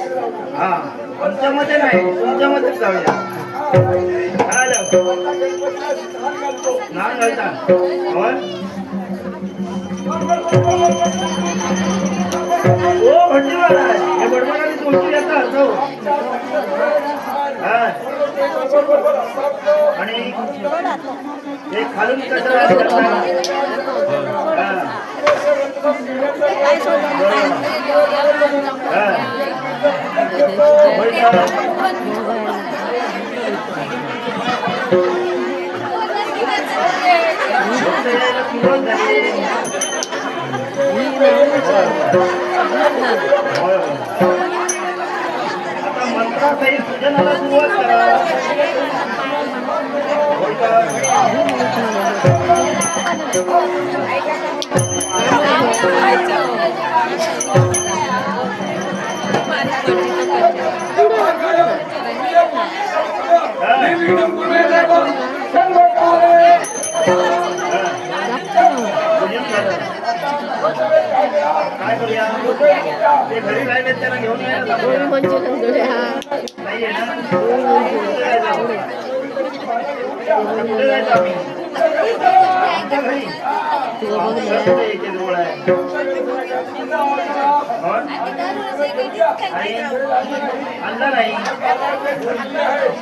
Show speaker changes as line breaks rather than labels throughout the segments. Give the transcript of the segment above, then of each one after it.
आमच्या मध्ये नाही, तुमच्या मध्ये जाऊया. नाव घालता हो भंडी महाराज, हे बडबडाने तुमची येता अर्थ आणि हे खालून कसं आता मंत्रासहित पूजनाला सुरुवात करा. काय करूया ते घरी राहिले त्यांना घेऊन यायला नाहीये ना कुठे जायचं आम्ही आमच्या घरी जवळ आहे आणला नाही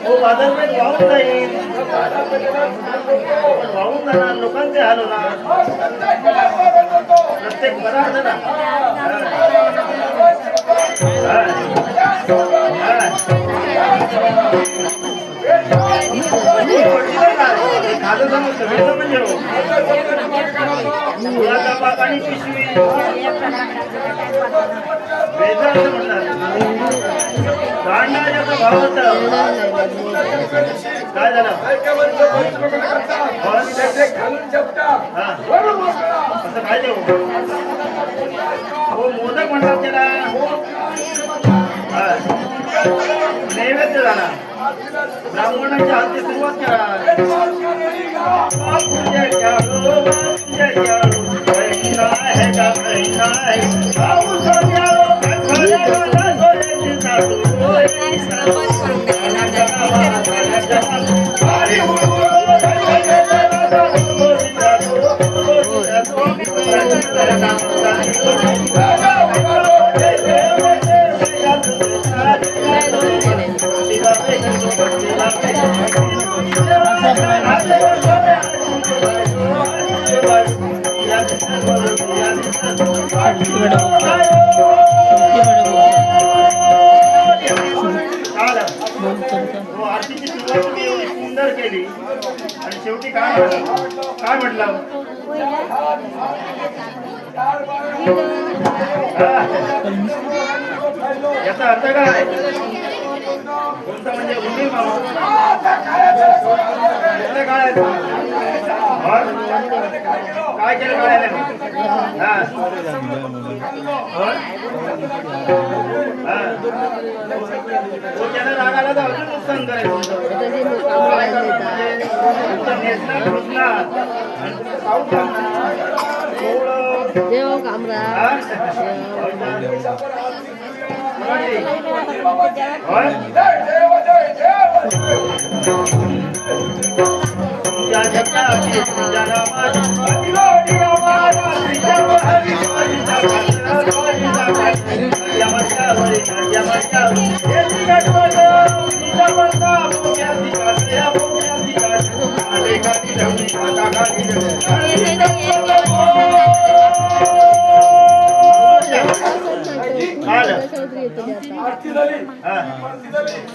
हो बाजारपेठ वाहून जाईल वाहून जाणार लोकांचे हाल होणार प्रत्येक पदार्थ ना आणि पिशवी भांडाचा भाव होता काय झालं असं काय देऊ हो मोदक म्हणतात त्याला? नैवेद्य झाला. ब्राह्मणांच्या हाती सुरुवात करा. आरतीची सुरुवात एवढी सुंदर केली आणि शेवटी काय म्हटलं? याचा अर्थ काय? कोणता म्हणजे उंदीर मामा? काय केलं काढायला? त्याला रागाला तर अजून नुकसान करायचं.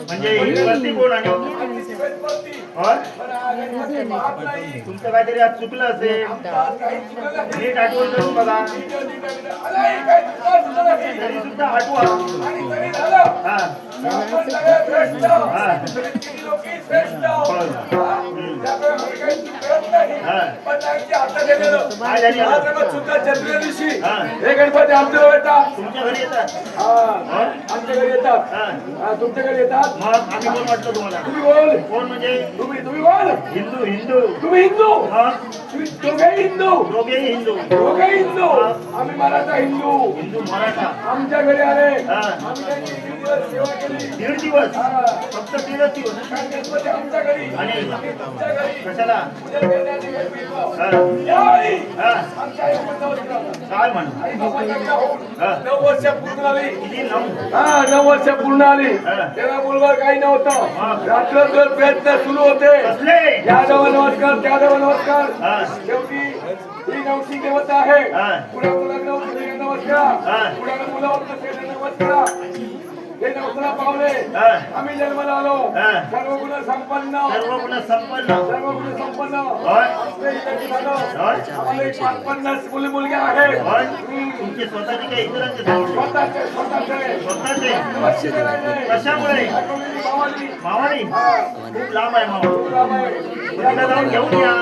म्हणजे वरती कोण आणि तुमचं काहीतरी आज चुकलं असेल, नीट आठवण करून बघा. तरी सुद्धा आठवा.
गणपती आमच्या येतात,
तुमच्या घरी येतात,
आमच्या घरी येतात, तुमच्याकडे येतात.
मग आम्ही कोण वाटतो तुम्हाला?
तुम्ही बोल.
कोण म्हणजे?
तुम्ही बोल.
हिंदू. हिंदू
तुम्ही हिंदू.
दोघे हिंदू.
दोघे हिंदू. आम्ही मराठा हिंदू.
हिंदू मराठा.
आमच्या घरी आले.
दीड दिवस. फक्त 3 दिवस.
आमच्या घरी
आणि कशाला? काय म्हण?
9 वर्ष पूर्ण आली.
किती? 9.
9 वर्ष पूर्ण आली. तेव्हा मुलगा काही नव्हतं. रात्रभर प्रयत्न सुरू होते. यादव नमस्कार, त्यादव नमस्कार. शेवटी ही नवसी देवता आहे. कुणाचं लग्न होतं नमस्कार, कुणाला मुलं होतं नमस्कार. हे नवसाला पावले आम्ही जन्माला आलो. सर्व गुण संपन्न. आपले 50 मुलगे आहेत.
तुमचे स्वतःचे काही इतरांचे?
स्वतःचे.
कशामुळे? मावाली. खूप लांब आहे मावा. जाऊन घेऊन या.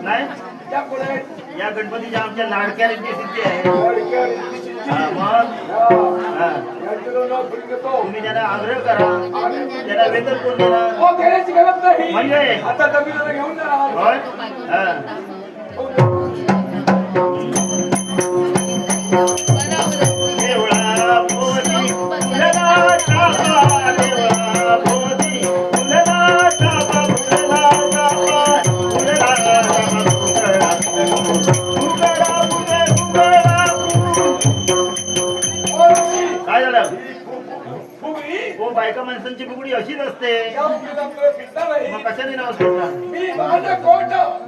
नाही या गणपतीच्या आमच्या लाडक्या रिद्धी सिद्धी आहे. तुम्ही त्याला आग्रह करा, त्याला वेतन कोण देणार? म्हणजे
आता तमिळनाडू घेऊन जा.
बायका माणसांची बुगडी अशीच असते. मग कशाने नाव सोडणार?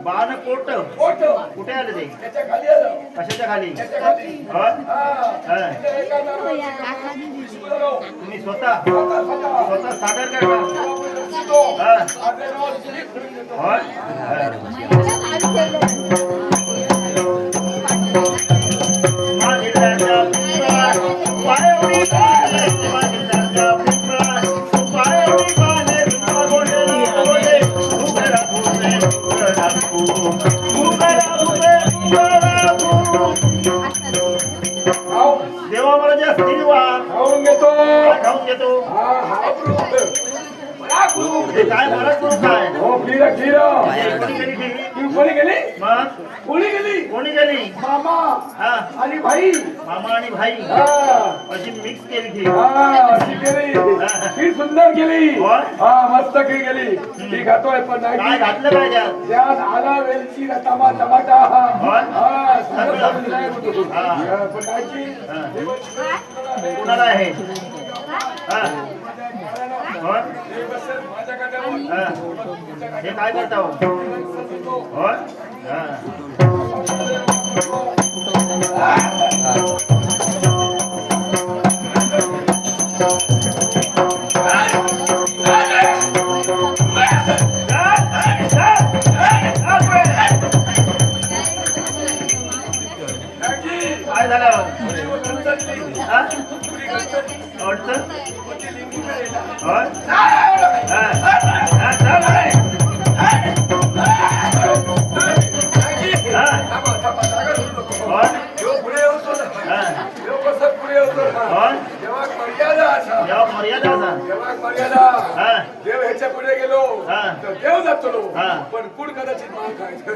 बाणकोट. कुठे आले ते? कशाच्या खाली? तुम्ही स्वतः सादर करता.
खाऊ
देवा मला जास्ती वा
खाऊन घेतो
खाऊन घेतो.
हा हा गुरु बडा गुरु
हे काय मला करू काय
हो खीर खीर
कोणी गेली ती?
तू कोणी गेली
मग
कोणी गेली
कोणी गेली?
मामा
हा
आणि भाई
मामा आणि भाई
हा
अशी मिक्स केली ती.
हा अशी गेली खीर सुंदर गेली
होय?
हा मस्त खीर गेली ती खातोय पण
काय
नाही
घातलं काय त्यात?
त्यात आला वेलची रतामा टमाटा
होय?
हा सगळं दिलंय म्हणतो.
हा.
हा, पण कायची
कुणाला आहे? हा होय?
माझ्याकडे
हा. हे काय करता हो? होय? हा. काय झालं? हा? आवडतं? होय? हा. हा, चाल रे. हा. होय? हा. होय? जेव्हा मर्यादा असा. हा.
देव ह्याच्या पुढे गेलो
हा.
तर देव जातो
हा.
पण पुढ कदाचित माल खायचं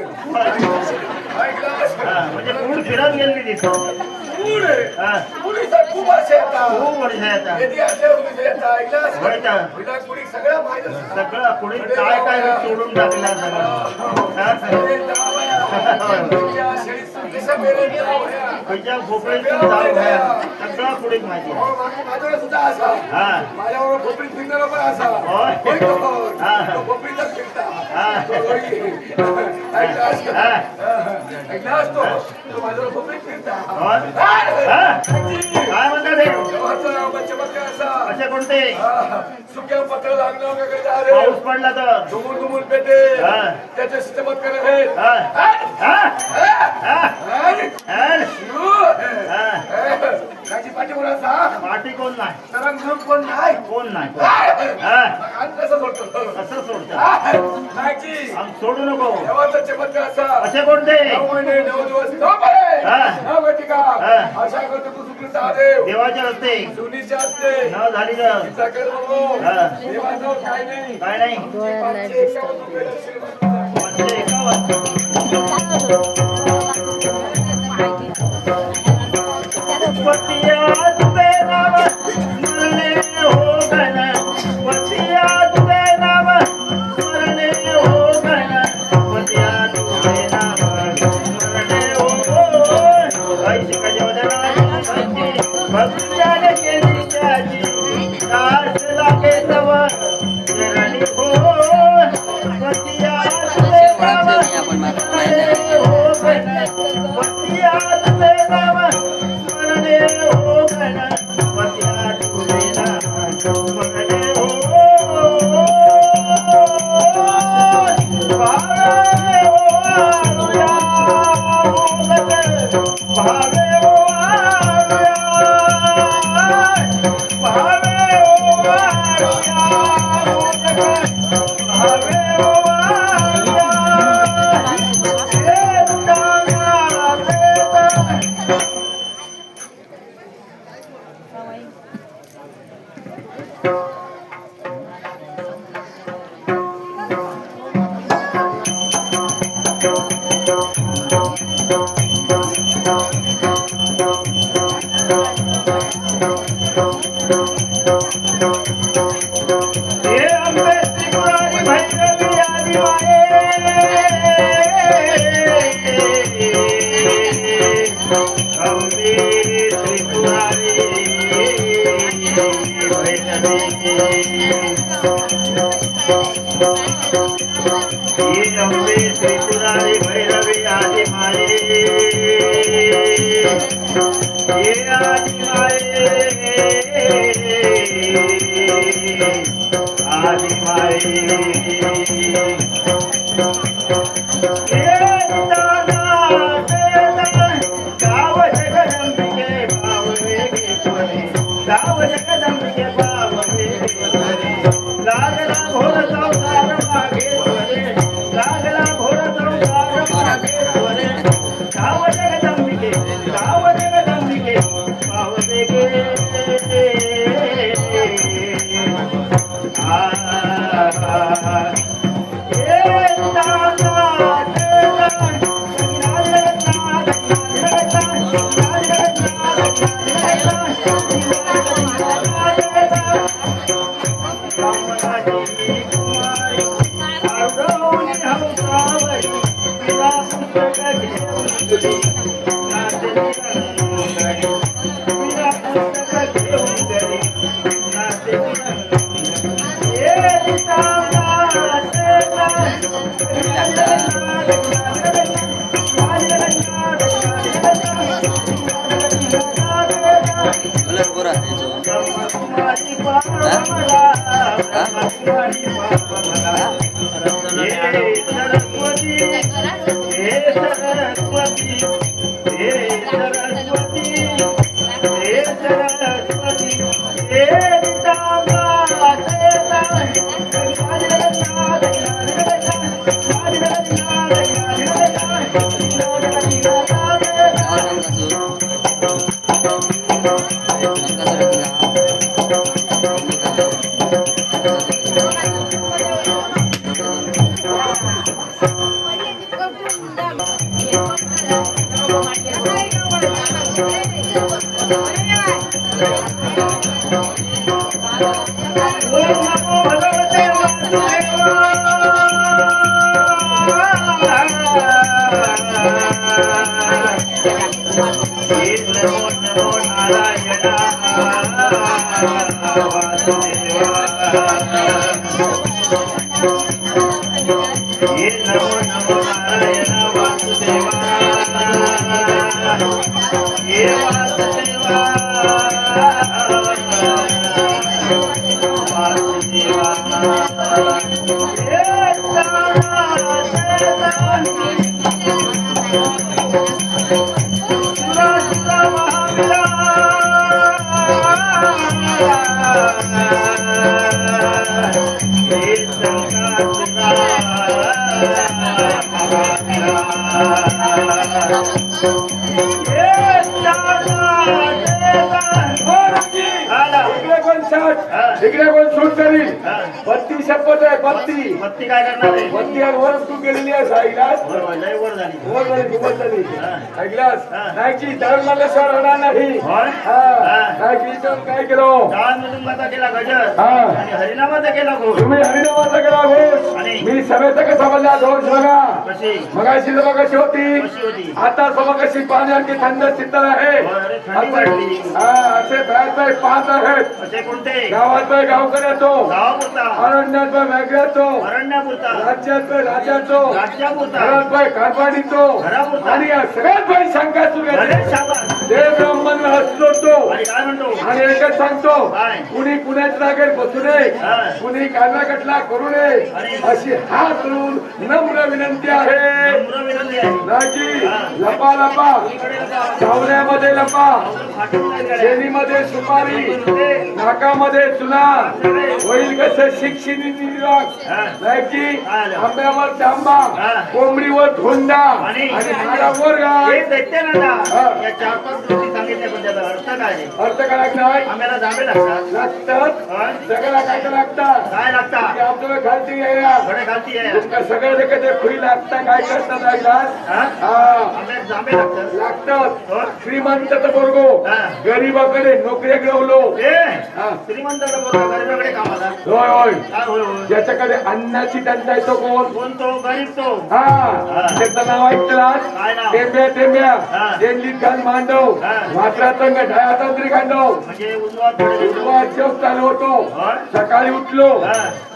हा, म्हणजे पूर्ण फिरत गेली तिथं.
पुढे
हा.
पुढीचा खूप असे येतात
खूप वर्ष येतात.
यदि असे पुढे येतात ऐकलास
होय तर.
पुढा पुढी सगळं माहित असतं
सगळं पुढे काय काय सोडून टाकलं सगळं. हा? पंजाब भोपळीतून जाऊ घ्या. सगळं पुढे माहिती आहे.
माझ्याकडे सुद्धा असा
हा.
माझ्याबरोबर खोपडीत फिरणारा पण असा
होय?
होय तो पण.
हा.
तो खोपडीतच फिरता.
हा.
तो होय. ऐकलास?
हा.
ऐकलास तो? तो माझ्याबरोबर खोपडीत फिरता.
होय? हा? काय म्हणतात हे?
देवाचं नाव पंचमक्का असा.
असे कोणते?
हा. सुक्या पत्र लागणं वगैरे झाले.
पाऊस पडला तर?
दुमूल दुमूल पेटे.
हा.
त्याचे चमत्कार आहेत.
हा. हा? हा?
आणि
हा? हा.
त्याची पाठीवर असा.
पाठी कोण नाही?
तरंग म्हणून कोण नाही.
कोण नाही? हा.
आणि कसं सोडतो?
कसं सोडतं?
नाहीची.
आम सोडू नको.
देवाचा चमत्कार असा.
असे कोणते?
9 महिने 9 दिवस 9 महिने.
हा.
9 घटिका.
हा.
अशा करतो तू सुकृत देव.
देवाचे असते
सुनीचे असते.
न झाली तर
तिचा कर बघू.
हा.
देवाचं काय नाही.
काय नाही.
551 रुपये श्रीमंत.
551. पतिया तुझे नाम स्मरणे हो गण. पतिया तुझे नाम स्मरणे हो गण. पतिया तुझे नाम स्मरणे हो गण. ऐशिक जवदनाची भक्त्याने केली त्याची. दास लागे तव चरणी हो. पतिया तुझे नाम स्मरणे हो गण. पतिया तुझे नाम स्मरणे हो गण. पतिया तुझे नाम स्मरणे हो. भावे हो आरुया मोदक. भावे हो आरुया. भावे हो आरुया मोदक. भावे हो आरुया. हे ताना देता. हे अंबे त्रिपुरारी भैरवी आदि माये. अंबे त्रिपुरारी भैरवी. हे अंबे त्रिपुरारी भैरवी आदि माये. हे आदि माये. आदि माये. हे दाना देता. गाव जगदंबिके भाव वेगेश्वरी. गाव जगदंबिके भाव वेगेश्वरी. लागला घोर संसार मागेश्वरी. लागला घोर संसार मागेश्वरी. गाव जगदंबिके. गाव जगदंबिके. ब्रह्मकुमारी पावला ब्रह्मकुमारी पावला हे सरस्वती हे सरस्वती हे सरस्वती हे सरस्वती हे
इकडे कोण सूट करील बत्ती शपथ आहे बत्ती
बत्ती काय करणार आहे
बत्ती वर तू गेलेली आहे ऐकलास
लय वर झाली
वर झाली खूपच झाली ऐकलास नाहीची धर्माला सर होणार नाही नाही काय केलं
गावात मृदुंगाचा केला गजर
हा
आणि हरिनामाचा केला घोष
तुम्ही हरिनामाचा केला घोष
आणि
मी सभेचा कसा बोलला घोष बघा
कशी
मगाशी सभा कशी होती
कशी होती
आता सभा कशी पाण्याची थंड शीतल आहे
अरे थंडी वाढली
हा असे बाहेर पाहत आहेत
असे कोणते
गावात गावकऱ्याचो
गावापुरता
अरण्यात वेगळ्याचो
अरण्यापुरता
राज्यात राजाचो
राज्यापुरता
घरात कारभारीचो
घरापुरता
आणि या सगळ्यात काही शंका सुरू
अरे शाबास
देव ब्राह्मण हसतो तो
आणि काय म्हणतो
आणि एकच सांगतो
काय?
कुणी पुण्याच्या जागेत बसू नये
हा.
कुणी कानाकटला करू नये
आणि?
अशी हात करून नम्र विनंती आहे
नम्र विनंती आहे
नाकी
हा.
लपा लपा
इकडे नका.
चावण्यामध्ये लपा
फाटून नाही गेल्या.
शेणीमध्ये सुपारी नाकामध्ये चुना होईल कसं शिक्षिणी नाकी आंब्यावर जांबा कोंबडीवर धोंडा
आणि?
झाडावर
हे
गाय
दैत्य नंदा
हा.
या 4-5 गोष्टी सांगितल्या पण त्याचा अर्थ काय आहे?
अर्थ काय नाही
आम्हाला जांभे लागतात
लागतात
हा?
सगळ्या काय लागतात
काय लागतात
आपल्याला घालती यायला
घडे घालती आहे
तुमका सगळं कधी खुरी लागता काय करतात ऐकलास
हा?
हा
आम्हाला जांभे लागतात
लागतात
हो?
श्रीमंत तर बरोगो
हा.
गरीबाकडे नोकरी गिळवलो
ए
हा.
श्रीमंताचा पोरगा गरीबाकडे कामाला
होय होय
काय होय होय
ज्याच्याकडे अन्नाची टंचाई तो कोण
कोण तो गरीब तो
हा त्याचं नाव ऐकलास
काय नाव?
टेंब्या टेंब्या
हा.
देंडीत घाल मांडव
हा.
वासराचा ढाया तंत्री खांडव
म्हणजे उजवात थोडे
जोक चालू होतो
होय?
सकाळी उठलो
हा.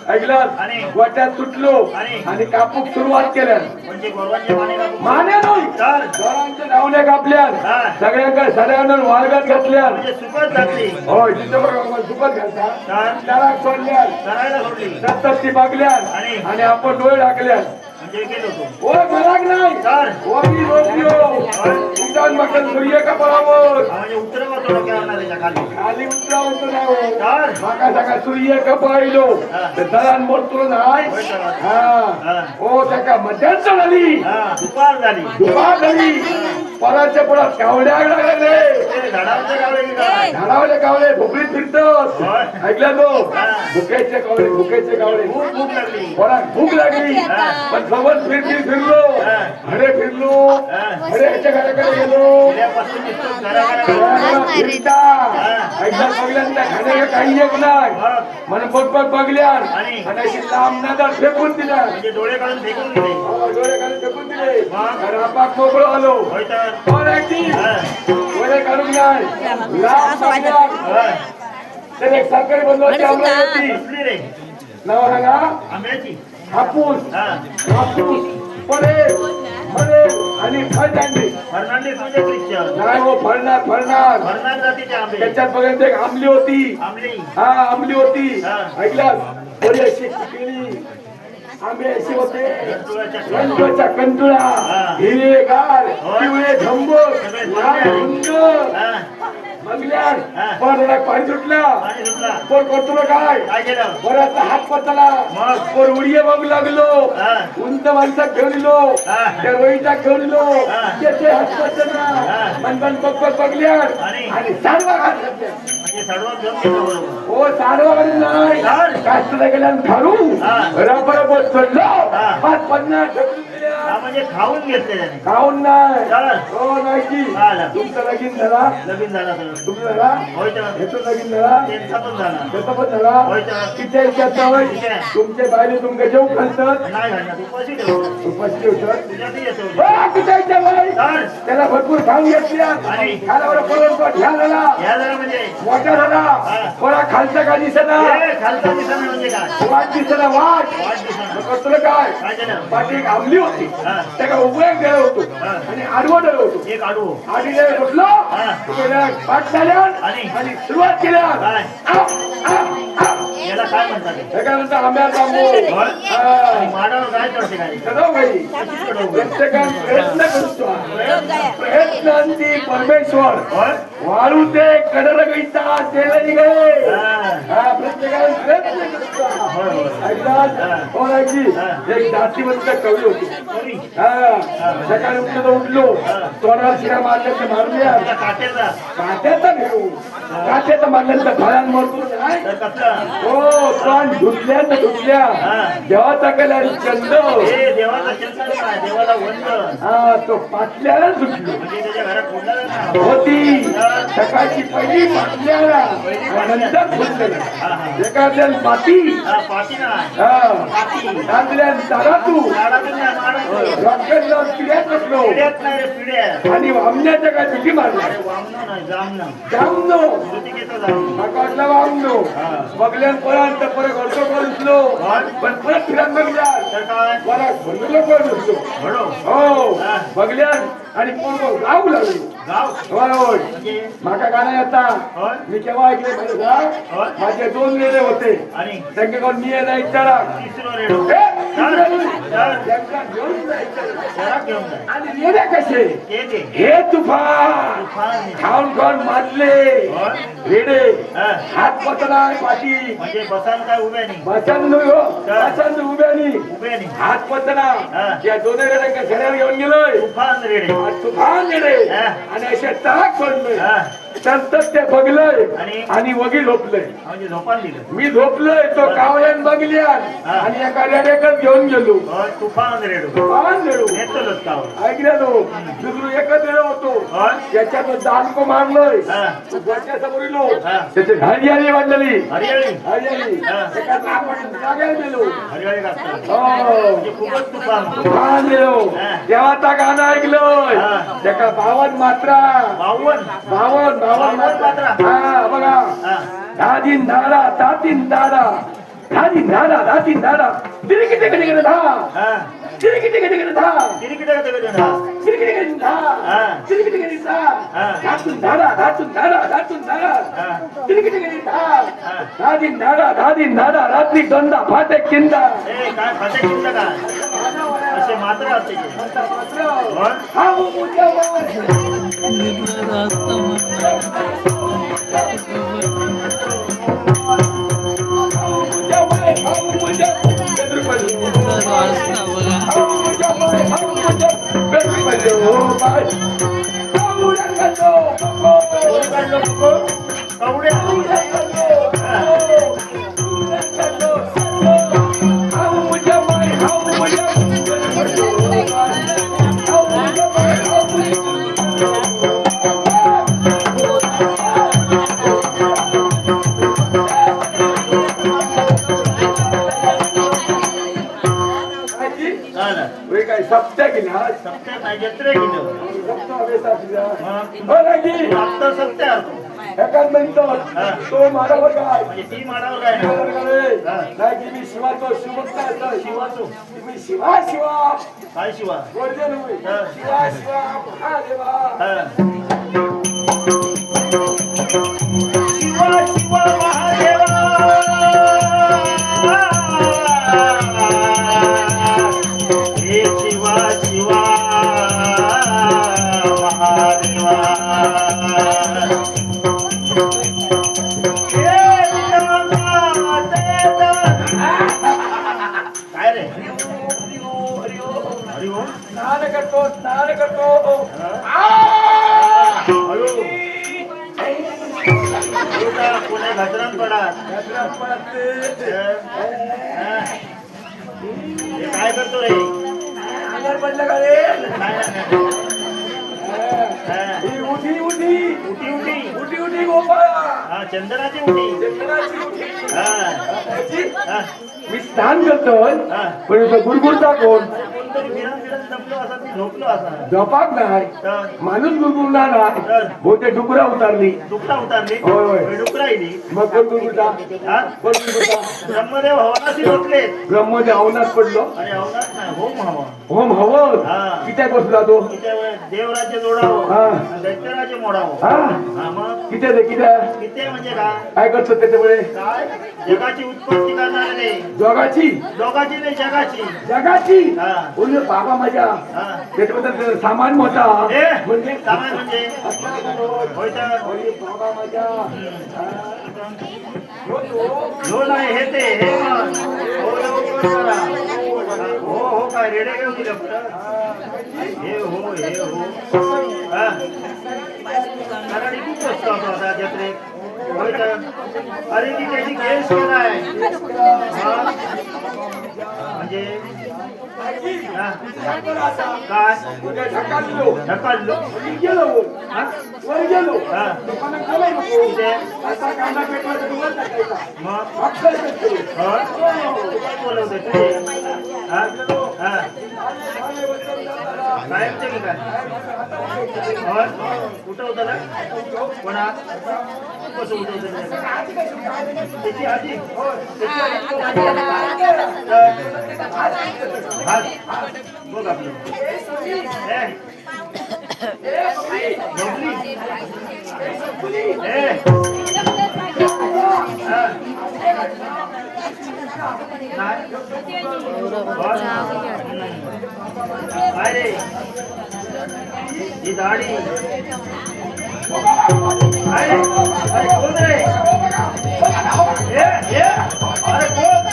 ऐकलास
आणि?
वाट्यात सुटलो
आणि?
आणि कापूक सुरुवात केल्या
म्हणजे गोरवांचे माने का
माने नाही
तर
घरांच्या धावण्या कापल्या
हा.
सगळ्यांकडे सड्यानं वाळगात घातल्या
म्हणजे सुकत घातली
होय तिथं बघा दुपत घालता
तर
त्याला सोडल्या
करायला सोडली
सत्तर ती बागल्या
आणि?
आणि आपण डोळे टाकल्या
म्हणजे गेलो तो
ओ मलाक नाही
तर
ओ मी रोजलो उडान मटन सूर्य कपाळावर
म्हणजे उतरवा तो डोक्यावर त्याच्या खाली
खाली उतरावतो नाही
तर
माका सका सूर्य कपाळलो
हा.
तर दळण बोलतो नाही
होय तर.
हा
हा.
ओ सका मध्यान झाली
हा दुपार झाली
दुपार झाली पराच्या पुढात कावड्या लागले
ते झाडावरचे गावले की काय
झाडावले कावळे भोपळीत फिरतात
होय.
ऐकल्या तो
हा.
भुकेचे कावळे
खूप भूक लागली
कोणाक भूक लागली
हा.
पण सोबत फिरलो
हा.
हडे फिरलो
हा.
हड्याच्या घराकडे गेलो
गेल्यापासून नुसतं घराघरा
फिरता ऐकल्या बघल्यानंतर खाण्याला काही एक नाही म्हणून बघ बघल्या
आणि?
आणि अशी लांब नजर फेकून दिल्या
म्हणजे डोळे काढून फेकून दिले
डोळे काढून फेकून दिले
मग?
आणि आपाक मोकळो आलो
होय तर
कोण आहे ती?
हा.
डोळे काढून नाही लांब बघल्या.
होय.
तर एक सरकारी बंधवाची आमदार होती
कसली रे
नाव सांगा
आंब्याची
हापूस
हा
हापूस पण हे म्हणे आणि फर्नांडिस
फर्नांडिस म्हणजे ख्रिश्चन.
नाही हो फळणार
फर्नांड जातीचे आंबे.
त्याच्यात बघा एक आंबली होती
आंबली.
हा आंबली होती
हा.
ऐकलं थोडी अशी केली आंबे असे होते
कंटुळाच्या
रंगाचा कंटुळा
हा.
हिरवेगार
होय.
पिवळे झंबक
सगळे
लाल
झंबे.
रुंद
हा.
बघल्यास
हा.
पण पाणी सुटला
पाणी सुटला.
कोण करतो ना काय
काय केलं?
बराचा हात पचला
मग?
कोण उडिये बघू लागलो
हा.
उंच माणसात घेऊन इलो
हा.
त्या रोईचा घेऊन इलो
हा.
त्याचे हात पचला
हा.
मनबन बघ बघल्यास
आणि
साडवा घात घातल्या
म्हणजे सर्व घेऊन गेलो बरोबर.
हो साडवा घालून नाही
चाल.
कास्तला गेल्यानं ठरू
हा.
रबर चढलो
हा.
50 ढकलून दिल्या.
हा म्हणजे खाऊन घेतले त्याने.
खाऊन नाही
चाल.
हो नाही की
चाल.
तुमचं लगीन झाला
लगीन झाला सगळं.
तुमचं झाला
होय तर.
ह्याचं लगीन झाला
त्यांचा पण झाला.
त्याचा पण झाला
होय तर.
तिच्या इच्छा होय तुमचे बायले तुमचे जेव खालतात
नाही घालणार. उपाशी ठेवतो.
उपाशी ठेवतात
तुझ्यातही येतो.
तिच्या इच्छा होय
चाल.
त्याला भरपूर खाऊन घेतल्या
आणि?
खाल्यावर पळून तो ह्या झाला
या जरा म्हणजे
मोठा झाला कोणा खालचा का दिसना
हे खालचा दिसणं म्हणजे काय?
वाट दिसना वाट
वाट दिसणं.
करतो काय
काय केलं?
पाठी एक आंबली होती
हा.
त्याला उभे गेलो होतो
हा.
आणि आडवं गेलो होतो
एक आडू.
आधी गेलो बसलो
हा.
त्याला पाठ झाल्या
आणि?
आणि सुरुवात केल्या
काय?
आ, आ, आ.
याला काय म्हणतात ते?
त्याच्यानंतर आंब्याचा आंबो
होय?
हा.
आणि माडावर काय चढते काय?
चढव बाई
कशी चढवू?
प्रत्येकाने प्रयत्न करतो प्रयत्नांती परमेश्वर
होय?
वाळू ते कडल गईता तेल निघे
हा.
प्रत्येकाने प्रयत्न करतो
होय, होय.
ऐकतात हो ऐकली एक जातीवंत कवी होती
कवी.
सकाळी उठलो तोंडावर शिरा मारल्याचं मारल्या
तुझ्या काट्याचा.
काट्याचा घेऊ काट्याचा मारल्याचं फळान मरतो नाही
तर कसला?
हो तोंड धुतल्या देवाचा केला चंद
हे देवाचा चिंतन काय? देवाला वंदन.
हा तो पाटल्याला सुटलो
म्हणजे त्याच्या घरात कोणाला नाही.
होती सकाळची पहिली पाटल्याला नंतर फुटलेला एखाद्याला पाती
हा, पाठी नाही.
चांगल्या दादा तू
झाडातून नाही माडत.
रॉकेट लावून पिढ्यात बसलो
पिढ्यात नाही रे, पिढ्यात.
आणि वामण्याच्या काय पिठी मारल्या
अरे वामनं नाही, जामनं.
जामनो
ऋतिकेचं जामनं.
माकाटला वामनो
हा.
बघल्यान परत परत घरतो बसलो पण परत फिरात बघल्या
तर काय?
परत भरलेलो पण बसलो
घडो.
हो
हा.
बघल्यान आणि पूर्ण गाव लागलो
गाव.
होय होय
म्हणजे
माका गाणं येता
होय?
मी केव्हा ऐकले माहिती का
होय?
माझे 2 लेले होते
आणि
त्यांच्याकडून मी यायला इच्छा
तिसरं रेडो.
त्यांचा घेऊन जायचं
जरा घेऊन जाय.
आणि येणे कसे
ते दे.
हे तुफान
तुफान.
खाऊन खाऊन मारले
होय?
रेडे
हा.
हात पतला पाठी
म्हणजे बसायला काय उभ्या नाही.
बसंद बसंद उभ्यानी
उभे नाही.
हात पतला
हा.
या दोन्ही रेड्यांच्या घरावर घेऊन गेलोय
तुफान रेडे.
आणि तुफान रेडे
हा.
आणि असे टाक पडले
हा.
नंतर ते बघलंय
आणि?
आणि वगी झोपलंय
म्हणजे झोपान दिलं.
मी झोपलोय तो कावळ्यान बघल्या
हा.
आणि एका रेड्याकच घेऊन गेलो
होय, तुफान रेडो.
पाहून गेलो
नेतलंच का?
ऐकलेलो दुसरं एकच वेळ होतो
होय?
त्याच्यात दानको मारलोय
हा.
समोर इलो
हा.
त्याची हरियाली वाढलेली
हरियाळी.
हरियाली
हा.
एका आपण जागेला गेलो
हरियाळी लागतात.
हो
म्हणजे खूपच तुफान.
तुफान गेलो
हा.
देवाचा गाणं ऐकलोय
हा.
त्याका 52 मात्रा
52.
52
मात्रा.
हा बघा
हा.
दादीन दादा तातीन दादा दादीन दादा दातीन दादा तिरकिटे कधी धा
हा.
तिरकिटे कधी धा
किती हा.
तिरकिटे कधी धा
हा.
तिरकिटे कधी धा
हा.
दातून दादा दातून दादा दातून दादा
हा.
तिरकिटे कधी धा
हा.
दादीन दादा रात्री गंदा फाटे किंदा
ए, काय खाते किंवा काय? असे मात्र असते ते. होय?
हा मुझ्या काय सप्त्या गेली हा
सत्य नाही, जत्रे गेलो.
सप्ता वेसा
मग
हो नाही
आता सत्य अर्थ.
एकाच म्हणतात
हा.
तो मारावर काय
म्हणजे ती माडावर काय ना
नाही की मी शिवातो शिवत नाही
शिवाचो
मी शिवा शिवा
काय शिवा
वर्जन होय
हा.
शिवा शिवा महादेवा
हा. शिवा शिवा महादेवा हे शिवा शिवा महादेवा हे काय रे हरी हो
स्नान करतो
कोण्या घसरण पडात काय करतो रे
पडलं का रे
उठी उठी
उठी गोपाळा
हा चंदनाची उठी
चंदनाची उठी
हा
मी स्नान करतोय
हा.
पण इथं गुरगुरता कोण
कोणतरी फिरत फिरत जमलो असा ती झोपलो असा
झोपाक नाही
तर
माणूस गुरगुरला नाही बहुते डुकरा उतारली
दुखता उतारली
होय, होय.
डुकरा येली
मग कोण गुरगुरता
हा
कोण गुरगुरता
ब्रह्मदेव हवानाशी बसले
ब्रह्मदेव अवनात पडलो
आणि अवनात नाही होम हवा
होम हवं
हा.
किती बसला तो
किती वेळ देवराज्य जोडावं
हा.
आणि दैत्यराज्य मोडावं
हा
हा मग
किती रे किती
किती म्हणजे काय
काय करतो त्याच्यामुळे
काय जगाची उत्पत्ती करणारे नाही
जगाची
दोघाची नाही जगाची
जगाची
हा.
बोललो बाबा माझ्या
हा.
त्याच्याबद्दल सामान मोठा
ए,
म्हणजे
सामान म्हणजे होय तर
बोललो, बाबा माझ्या
हो नाही हे ते हे मन. हो लवकर करा हो हो काय रेडे घेऊन दिलं हे हो हा कारण खूप बसतो आता जत्रेत होय तर अरे ती त्याची केस केलाय हा. म्हणजे हा. काय
ढकललो
ढकललो
गेलो
हा?
वर गेलो
हा.
दुकानात गेलो नको.
कुठे?
असा कांदा पेटला तर वर टाकायचा.
मग
अक्कल पेटतो.
हो? काय बोलवते तुझे हा हा कायमचे की काय हो? कुठं होतं ना कोणा कसं उठवतं त्याची आजी त्याची आजी बघ आपलं काय रे ही दाढी अरे अरे कोण रे अरे कोण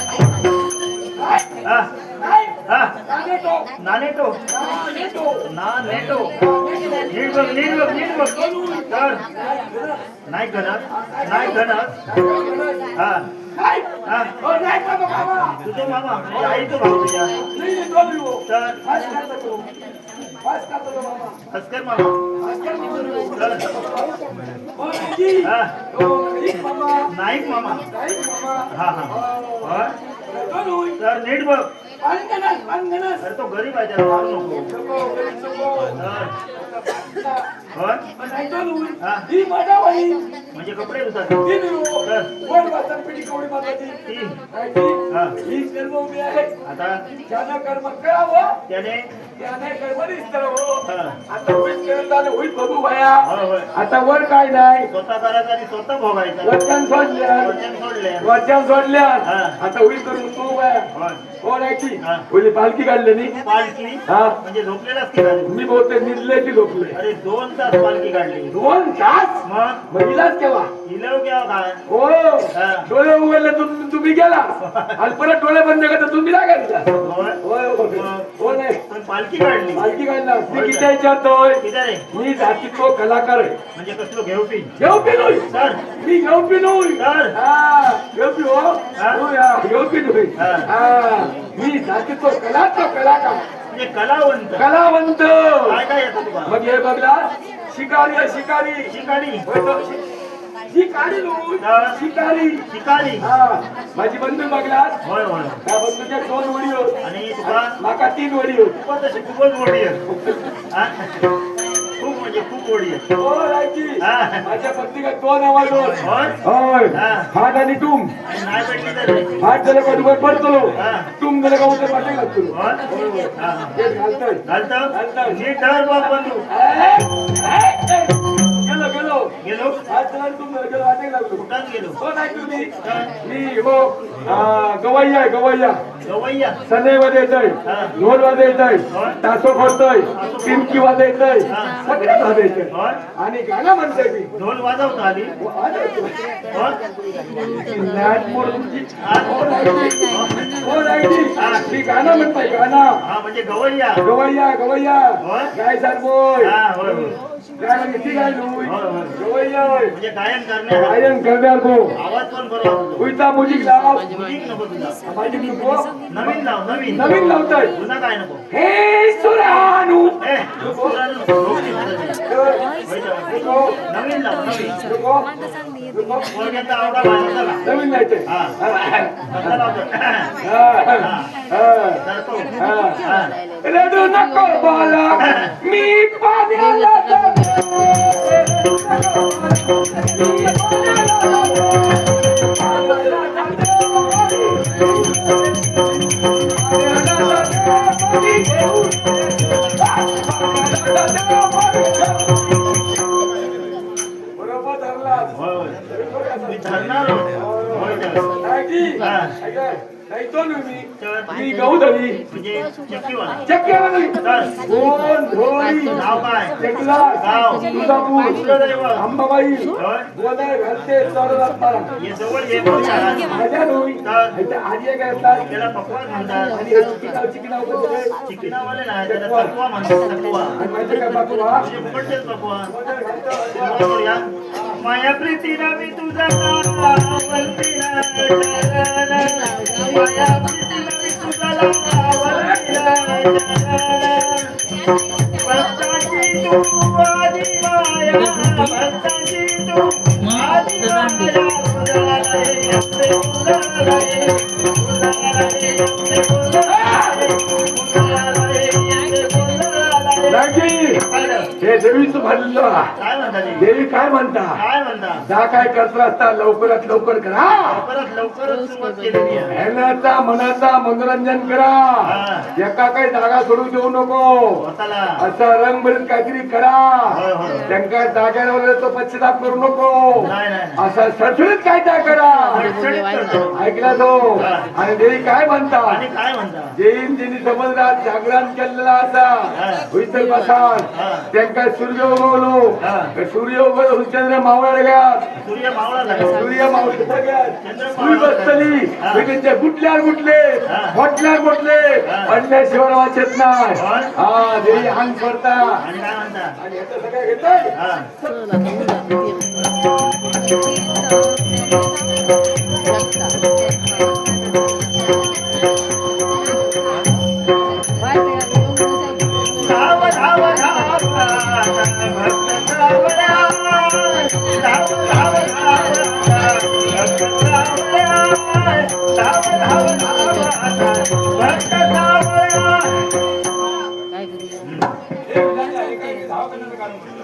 नानेटो नानेटो नीट बघ तर नाही घनत हा हा तुझो मामा म्हणजे आई तो भाऊ तुझ्या तर हस्कर मामा तर हा नाईक मामा हा हा तर नीट बघ अरे तो गरीब आहे त्याला मारू नको म्हणजे कपडे धुतात आता त्याने
आता वर काय नाही
स्वतः करायचं आणि स्वतः भोगायचं
वचन सोडल्या आता होईल करून तू हो नाही बोली पालखी काढली
पालखी
हा
म्हणजे झोपलेलाच की काय?
मी बोलते निर्लयची झोपले
अरे 2 तास पालखी काढली
2 तास
मग
महिलाच केव्हा
हिलव केव्हा काय
हो डोळे उघडले तुम्ही गेला आणि परत डोळे बंद करता तुम्ही लागायचा हो नाही
पण पालखी काढली
पालखी काढला मी किती विचारतोय
किती रे
मी जातीतो कलाकार आहे
म्हणजे कसलो घेऊ पी
घेऊ पिनोय
सर
मी घेऊ पिनोय
सर
घेऊ पी हो घेऊ पिनोय मी जातीतो कलाकार
म्हणजे कलावंत
कलावंत
काय येतं तुला
मग हे बघला शिकारी आहे शिकारी
शिकारी
शिकारी
शिकारी
माझी बंधू बघलास
होय होय
त्या बंधूच्या 2 वडी होत
आणि तुला
माका 3 वडी होत
खूपच मोठी आहे खूप म्हणजे म्हणजे खूप गोडी आहे.
हो रायची.
हा.
माझ्या पत्रिका तो नावाजो.
होय?
होय.
हा.
हात आणि तुम.
आणि नाही भेटली तर
हात झालं का दुपार पडतो.
हा.
तुम झालं का उतर पाठी लागतो.
होय? हा.
हे घालतोय.
घालतो नीट धर बाप बंधू.
गेलो गेलो.
गेलो
हात झाला तुम झालं गेलो वाटे लागलो.
कुठात गेलो
हो नाही तुम्ही. मी हो गवैया आहे गवैया.
गवैया
सनई वाजवतोय,
हा.
ढोल वाजवतोय,
होय.
तासो फोडतोय, टिमकी वाजवतोय,
हा.
सगळं वाजवतोय
होय?
आणि गाणं म्हणतोय मी.
ढोल वाजवतो आधी होय?
नाट मोड तुमची.
हा.
हो रायची. हो रायची.
हा.
मी गाणं म्हणतोय गाणं.
हा म्हणजे गवैया
गवैया गवैया
होय?
गाय सारखोय
हा होय होय.
गाय किती गाय लुई
होय, होय.
गवैया
म्हणजे गायन करणे
गायन करणार को
आवाज पण बरोबर होतो.
उलटा मुजिक लाव.
मुलीक नको तुझा
माझी नको
नवीन लाव नवीन
नवीन लावतोय.
जुना काय नको
हे सुरानू
ए पुराण लोकगीत
नको
नवीन लाव नवीन
नको नको
पोरग्याचा आवडा बाळाचा लाव.
नवीन लायचंय.
हा कसला लावतो धरतो. हा.
रडू नको बाला मी पाण्याला जाते. मी पाण्याला बरोबर धरलास.
होय होय. मी धरणार होय तर.
नाही
हा.
नाही तो मी
तर
मी गहू धरी
म्हणजे चक्कीवाला
चक्क्यावाली
तर
कोण धोळी
नाव काय
चकला
गाव.
तुळजापूर
कुलदैवत.
अंबाबाई
होय.
गोदाय घालते चौरस्तारा
हे जवळ ये मोठा.
माझ्या धोळी
तर
इथे आजी काय असतात
त्याला पकवान म्हणतात.
आणि चिकिनाव वगैरे
चिकनावाले नाही त्याला तकवा म्हणतात तकवा
आणि माहिती का बापू हा
म्हणजे फुकटचेच पकवान.
गोदाय घालतो.
सुरुवात करूया. माया प्रीतीला मी तुझा वंतीला माया प्रीतीला मी तुझा वंतीला भक्ताची तू आदी माया भक्ताची तू आदी माया उदाला रे आपले उदाला रे उदाला रे आपले उदाला रे उदाला रे आपले उदाला रे.
राजी हे देवीचं म्हणलं
काय म्हणता ते?
देवी काय म्हणता
काय म्हणता
जा काय करत असता लवकरात लवकर करा
लवकरच सुरुवात केलेली आहे.
ह्यानाचा मनाचा मनोरंजन करा
हा.
एका काही जागा सोडून देऊ नको
स्वतःला
असं रंगभरीत काहीतरी करा
होय, होय.
त्यांना जाग्यावर तो पश्चाताप करू नको
नाही नाही
असं सडसडीत काय त्या करा
सडसडीत करतो.
ऐकला तो
हा.
आणि देवी काय म्हणता
आणि काय म्हणता
जैन ज्यांनी समजदार जागरण केलेला असा
हा.
होईतल बसान
हा.
त्यांना सूर्य उगवलो
हा.
सूर्य उगवलो चंद्र मावळा गेला
सूर्य मावळा झाला.
सूर्य मावळ
चंद्र
सूर्य बसतली
हा.
त्यांच्या गुटल्यावर गुटले
हा.
मोठल्यावर मोठले
हा.
पडल्याशिवाय वाचत नाही
होय.
हा देवी अंग पडता
आणि काय म्हणता
आणि ह्याचं सगळं घेतोय
हा धाव धाव धाव भक्त धावला धाव धाव धाव भक्त धावला धाव धाव धाव भक्त धावला.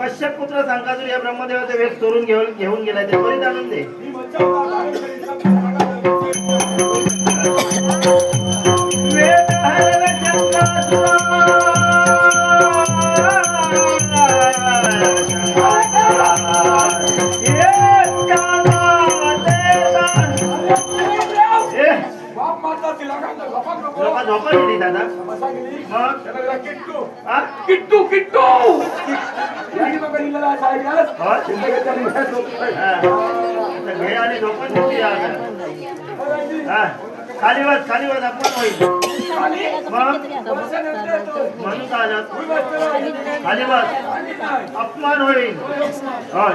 कश्यप पुत्र सांगाजूर या ब्रह्मदेवाचा वेश चोरून घेऊन गेलाय ते त्वरित आणून दे. वेद हरव
बाप माता तिला काय झोपा नको.
लोक झोपा गेली दादा
बसा गेली.
मग
त्याला जरा किट्टू
हा?
किट्टू किट्टू याची बघा हिला सायल्यास
होय.
जिंदगीच्या निघात झोपतोय.
हा. आता घे आणि झोपून घेतली आता. हा. खाली बस अपमान होईल.
खाली
मग
बसल्यानंतर तो
म्हणून काय आलं?
उभी बसतो.
खाली बस
खाली नाही.
अपमान होईल. होय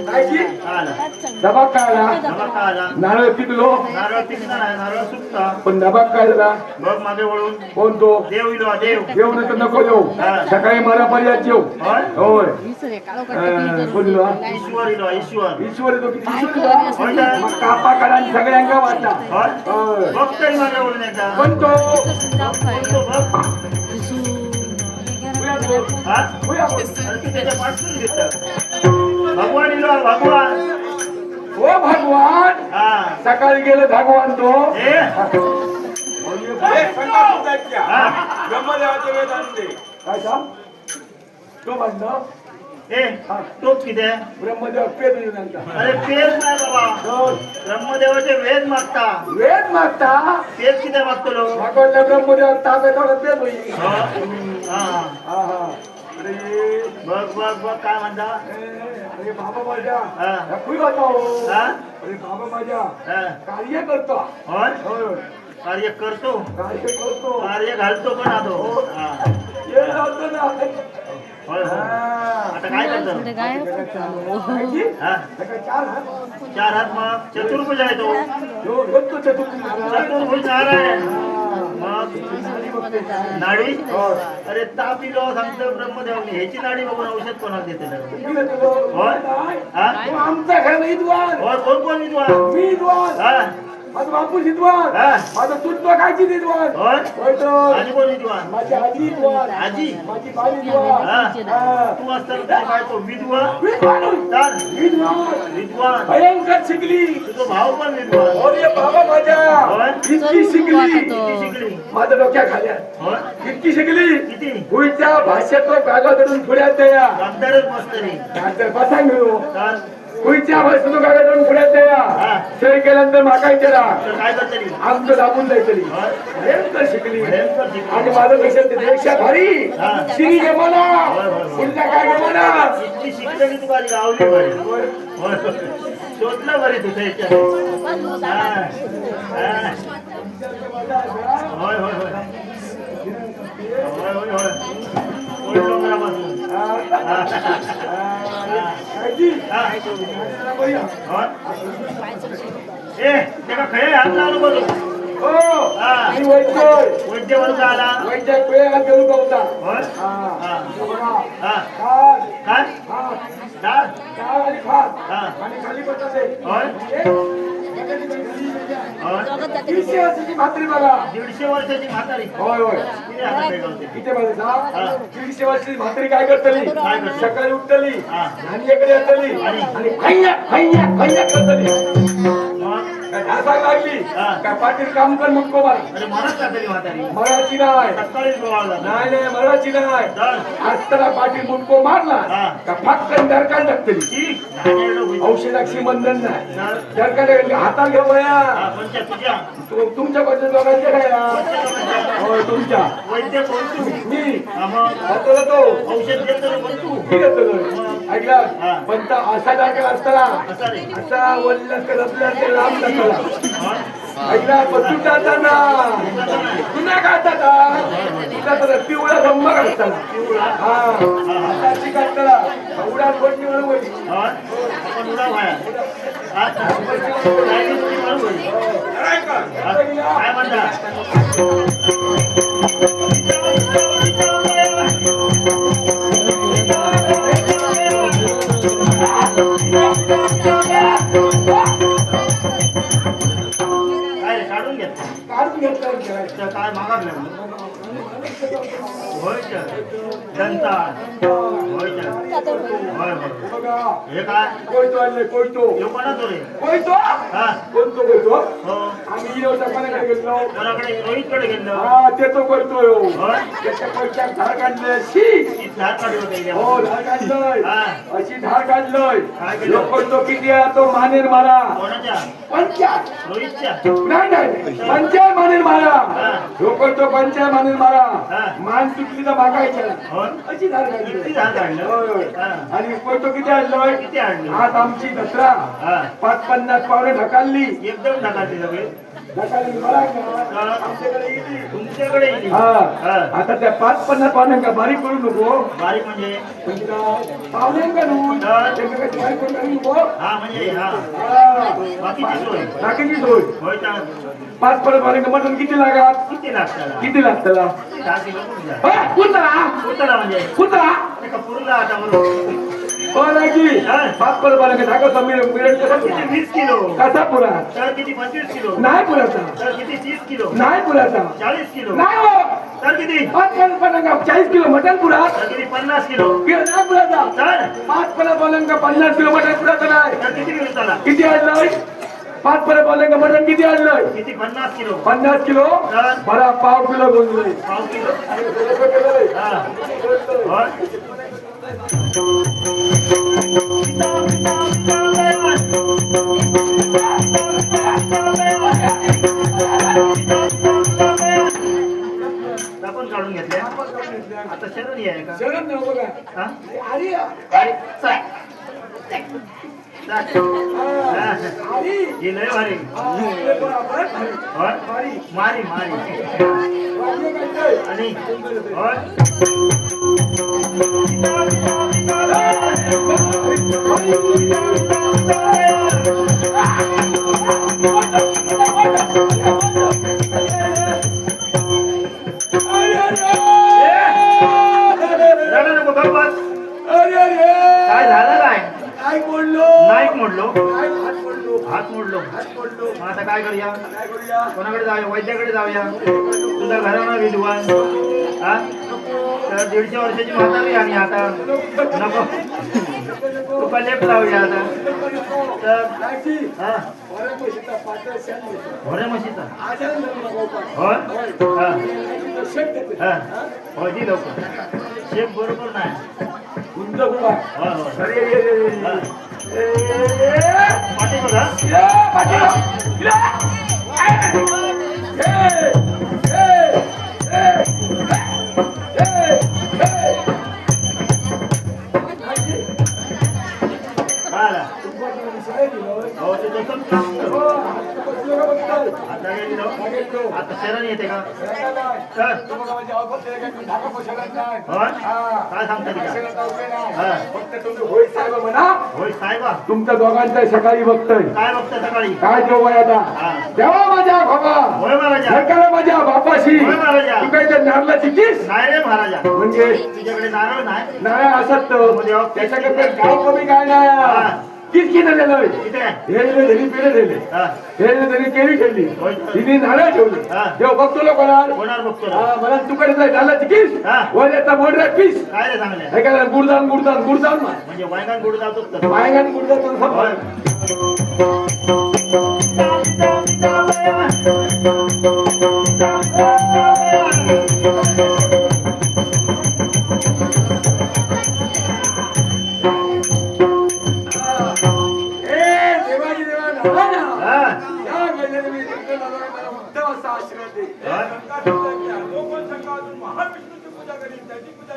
कायची?
आला
दबाग काय आला
नमक काय आला
नारळ पिकलो
नारळ पिकणार आहे नारळ सुकता
पण दबाग काय झाला
बघ मागे वळून
कोण तो
देव इलो देव
जेव नाही तर नको जेव
हा.
सकाळी मला पर्याय जेव
होय
होय कोण दिलो हा?
ईश्वर इलो ईश्वर
ईश्वर येतो किती ईश्वर येतो?
होय का?
मग कापा काढा आणि सगळ्यांना वाटा
होय
होय.
बघ तरी मागे वळून एकदा
पण तो
तो बघ
तुझ्या
हा
होया बोल.
अरे तू त्याच्या पाठवून घेत भगवान इलो भगवान
हो भगवान
हा
सकाळी गेले भगवान तो
ए
ब्रह्मदेवाचे वेद आणले काय सांग तो म्हणतो
ए तोच किती आहे
ब्रह्मदेव पेद येऊन आणता.
अरे तेच नाही बाबा ब्रह्मदेवाचे वेद मागता
वेद मागता
तेच किती मागतो लो
भगवानला ब्रह्मदेव ताब्यात थोडं पेद होईल.
हा
हा हा अरे
बघ बघ बघ काय म्हणता
अरे बाबा माझ्या
हा.
खुई बताओ
हा
अरे बाबा माझ्या
हा.
कार्य करतो
होय
होय
कार्य करतो
कार्य करतो
कार्य घालतो पण आतो हा.
ये लावतो ना
होय होय आता काय करतो
माहिती?
हा
सकाळी 4 हात.
4 हात मग चतुर्भुज आहे तो
जो रोजचं चतुर्थी महाराज.
चतुर्भुज नारायण मग नाडी
होय.
अरे ताप इलो सांगतो ब्रह्मदेवाने ह्याची नाडी बघून औषध कोणाला देते
मी म्हणतो,
होय
नाही.
हा
तू आमचा घर विद्वान
होय कोण कोण विद्वान
मी विद्वान
हा
माझा बापू विद्वान
हा.
माझा तुत्व कायची विद्वान
होय
होय तो.
आणि कोण विद्वान
माझी आजी विद्वान
आजी
माझी बाई विद्वान
हा.
हा.
तू असताना काय तो विद्वान
विद्वान होय.
तर
विद्वान
विद्वान
भयंकर शिकली
तुझा भाऊ पण विद्वान
अरे बाबा माझ्या
होय
इतकी शिकली
किती शिकली
माझ्या डोक्या खाल्या
होय
इतकी शिकली
किती
भुईच्या भाषेत कागा धरून पुढ्यात द्या
गद्दारच मस्त रे
नंतर बसा मिळू
तर
भुईच्या भाषेत कागा धरून पुढ्यात द्या
हा.
सही केल्यानंतर मागाय त्याला
तर काय करतली
आमचं दाबून जायचं
होय
भयंकर शिकली
भयंकर शिकली.
आणि माझं पेक्षा त्यापेक्षा भारी
हा.
श्री गे म्हणा
होय, होय, होय.
पुढच्या काय गे म्हणा
इतकी शिकलेली तू माझी गावली बरी होय होय. शोधलं बरी तुझ्या याच्यात हा. हा. होय होय होय होय होय होय होय डोंगरापासून
काळजी.
हा. होय. ए त्याला खळे हात लावलं बघ
हो
हा.
मी वैद्य
वैद्य म्हणून आला
वैद्य वेळ हा घेऊन होता
होय
हा
हा
बघा.
हा
हात,
काय
हात,
डाळ
डाळ आणि भात
हा
आणि खाली बसायचे.
होय होय
300 वर्षाची म्हातारी बघा
150 वर्षाची म्हातारी
होय होय
किती हातात पेटवते?
इथे बघा
हा.
300 वर्षाची म्हातारी काय करतली
काय करते?
सकाळी उठतली
हा.
आणि इकडे येतली
आणि?
आणि फैया फैया फैया करतली
मग
काय ढासायला लागली
हा.
काय पाटील काम कर मुक्को मार
अरे म्हणत का तरी म्हातारी
मराठी नाही
सकाळीच बोलावला
नाही नाही मराठी नाही
तर
असताना पाटील मुंडको मारला
हा.
का फाटकन दरकान टाकतली
ठीक नाही होईल.
औषधाची बंधन नाही
तर
दरकान हातात घ्या बया
हा, कोणत्या तुझ्या
तुमच्या बद्दल दोघांचे काय होय तुमच्या
वैद्य कोण तू
मी
हा, मग
हाताला तो
औषध देतो कोण तू
ठीक आहे
हा.
ऐकला पण तो असा दरकान असताना
असा रे
असा वल्ल करपला ते लांब टाकला
होय.
ऐकला पण तू जाताना तुला काय तुला तर पिवळा रंग असताना
पिवळा
हा हाताची काढताना उडा कोणी म्हणून होईल
होय. आपण उडा व्हाया हा. काय दिसते म्हणून होईल. हा. काय म्हणता काय रे काढून घेत
काढून घेतलं
तर काय मागायला होय तर जनता होय तर होय होय
बघा
हे काय
कोयतो आणले कोयतो
हे कोणाचं रे
कोयतो
हा
कोणतो कोयतो
हो
आम्ही इलो सकाळकडे गेलो
कोणाकडे रोहितकडे गेलो
हा ते तो कोयतो
होय
त्याच्या कोयत्या धार काढले शी
ती धार काढली होती
हो धार काढलोय
हा.
अशी धार काढलोय
काय केलं?
लोक कोयतो किती आहे तो मानेर मारा
कोणाच्या
पंचायत
रोहितच्या
नाही नाही पंचायत मानेर मारा
हा.
लोक तो पंचायत मानेर मारा
हा.
मान चुकली तर मागायच्या
होय
अशी धार
किती
काढली
धार काढलं
होय होय
हा.
आणि कोयतो किती आणलोय
किती आणलं
आज आमची दसरा
हा
550 पावणे ढकालली
एकदम ढकालते सगळे
ढकालली मला का? आमच्याकडे गेली.
तुमच्याकडे येईल.
हा
हा.
आता त्या 550 पावण्यांका बारीक करू नको
बारीक म्हणजे
म्हणजे काय? पावण्यांका नू
हा.
त्यांना काही बारीक करून करू नको
हा म्हणजे हा
हा.
बाकीची सोय
टाकीची सोय
होय तर
550 पावण्यांका मटण किती लागत
किती लागतात
किती लागतं
10 किलो कुठला
कुत्रा
कुठला म्हणजे
कुत्रा
एका पुरला आता बरोबर
बोलायची
हा.
5 परत बोलायचं दाखव मिनिट कसा
तर किती 20 किलो
कसा पुरा
तर किती 25 किलो
नाही पुराचा
तर किती 30 किलो
नाही पुराचा
40 किलो
नाही हो
तर किती
5 परत बोलांगा 40 किलो मटन पुरा
तर किती 50 किलो
नाही पुराचा
तर
5 परत बोलांगा 50 किलो मटन पुराचा नाही
तर किती किलो झाला
किती आणलंय 5 परत बोलांगा मटन किती आणलंय
किती 50 किलो
50 किलो
तर
बरा पाव किलो घेऊन
पाव किलो हा होय. आपण काढून घेतले आता शरण आहे का
शरण नाही बघा
हा?
अरे
अरे, चल. ही लय भारी होय? मारी मारी आणि होय? रडा नको गप्प बस. काय झालं काय नाईक मोडलो हात मोडलो मग आता काय करूया कोणाकडे जाऊया वैद्याकडे जाऊया तुझ्या घरानं विद्वान हा तर 150 वर्षाची म्हातारी आणि आता नको तू कलेप लावूया आता तर हा घोड्या म्हशीचा होय हा हा होय ती लवकर शेप बरोबर नाही होय होय हा. पाठी बघा आला हो ते तसंच लागतं. आता काय दिलं आता शरण येते का तर होय काय सांगता का होय साहेबा
तुमच्या दोघांच्या सकाळी बघतोय
काय बघता सकाळी
काय जेव्हा आता तेव्हा माझ्या बाबा
होय महाराजा
सरकार माझ्या बापाशी
होय महाराजा
तू काय त्या नारळाची किस
नाही रे महाराजा
म्हणजे
तुझ्याकडे नारळ नाही
नाही असत त्याच्याकडे काय कमी काय नाही किस किती दिलं
किती आहे
हे धरी पेढे दिले
हा
हे धरी केळी ठेवली
होय.
तिने नारळ ठेवली
हा.
तेव्हा बघतो लोक
कोणावर बघतो रे?
मला तुकडे जाय नारळाची किस
हा.
वर येता मोडऱ्या पीस
काय रे चांगले
हे काय गुडदान गुडदान गुडदान
म्हणजे वायगान गोड जातो तर
मायगान गुडदान
होय.
देवाजी देवा
हा.
या गेलेले मी मला उत्तम असा आशीर्वाद दे महाविष्णूची पूजा करीन त्याची पूजा